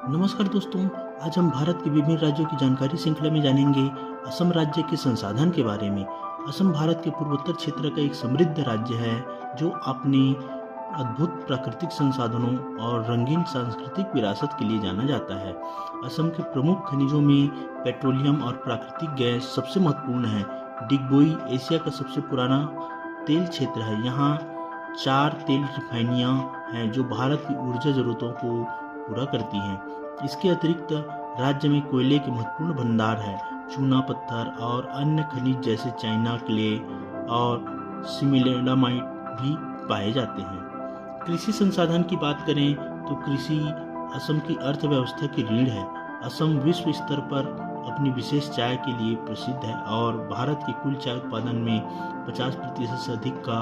नमस्कार दोस्तों। आज हम भारत के विभिन्न राज्यों की जानकारी श्रृंखला में जानेंगे असम राज्य के संसाधन के बारे में। असम भारत के पूर्वोत्तर क्षेत्र का एक समृद्ध राज्य है जो अपने अद्भुत प्राकृतिक संसाधनों और रंगीन सांस्कृतिक विरासत के लिए जाना जाता है। असम के प्रमुख खनिजों में पेट्रोलियम और प्राकृतिक गैस सबसे महत्वपूर्ण है। डिगबोई एशिया का सबसे पुराना तेल क्षेत्र है। यहाँ 4 तेल रिफाइनरियाँ हैं जो भारत की ऊर्जा जरूरतों को पूरा करती हैं। इसके अतिरिक्त राज्य में कोयले के महत्वपूर्ण भंडार है। चूना पत्थर और अन्य खनिज जैसे चाइना क्ले और सिमिलेडामाइट भी पाए जाते हैं। कृषि संसाधन की बात करें तो कृषि असम की अर्थव्यवस्था की रीढ़ है। असम विश्व स्तर पर अपनी विशेष चाय के लिए प्रसिद्ध है और भारत के कुल चाय उत्पादन में 50% से अधिक का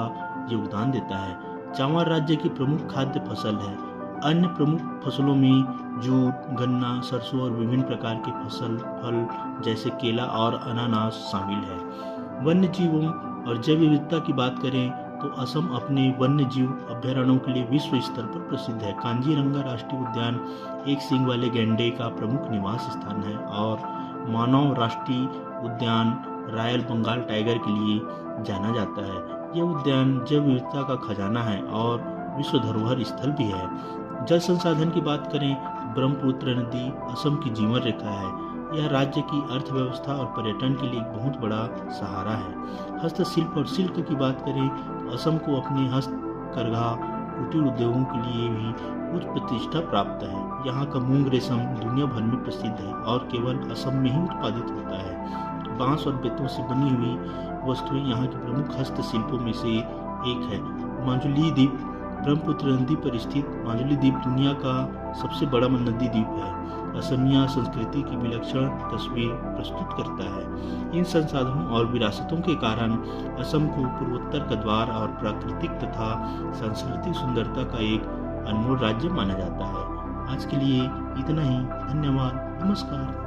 योगदान देता है। चावल राज्य की प्रमुख खाद्य फसल है। अन्य प्रमुख फसलों में जूट, गन्ना, सरसों और विभिन्न प्रकार के फल जैसे केला और अनानास शामिल है। वन्य जीवों और जैव विविधता की बात करें तो असम अपने वन्य जीव अभयारण्यों के लिए विश्व स्तर पर प्रसिद्ध है। कांजीरंगा राष्ट्रीय उद्यान एक सींग वाले गैंडे का प्रमुख निवास स्थान है और मानव राष्ट्रीय उद्यान रॉयल बंगाल टाइगर के लिए जाना जाता है। यह उद्यान जैव विविधता का खजाना है और विश्व धरोहर स्थल भी है। जल संसाधन की बात करें तो ब्रह्मपुत्र नदी असम की जीवन रेखा है। यह राज्य की अर्थव्यवस्था और पर्यटन के लिए एक बहुत बड़ा सहारा है। हस्तशिल्प और शिल्प की बात करें तो असम को अपने हस्तकरघा कुटीर उद्योगों के लिए भी उच्च प्रतिष्ठा प्राप्त है। यहाँ का मूंग रेशम दुनिया भर में प्रसिद्ध है और केवल असम में ही उत्पादित होता है। बांस और बेतों से बनी हुई वस्तुएं यहाँ के प्रमुख हस्तशिल्पों में से एक है। माजुली द्वीप ब्रह्मपुत्र नदी पर स्थित माजुली द्वीप दुनिया का सबसे बड़ा नदी द्वीप है। असमिया संस्कृति की विलक्षण तस्वीर प्रस्तुत करता है। इन संसाधनों और विरासतों के कारण असम को पूर्वोत्तर का द्वार और प्राकृतिक तथा सांस्कृतिक सुंदरता का एक अनमोल राज्य माना जाता है। आज के लिए इतना ही। धन्यवाद। नमस्कार।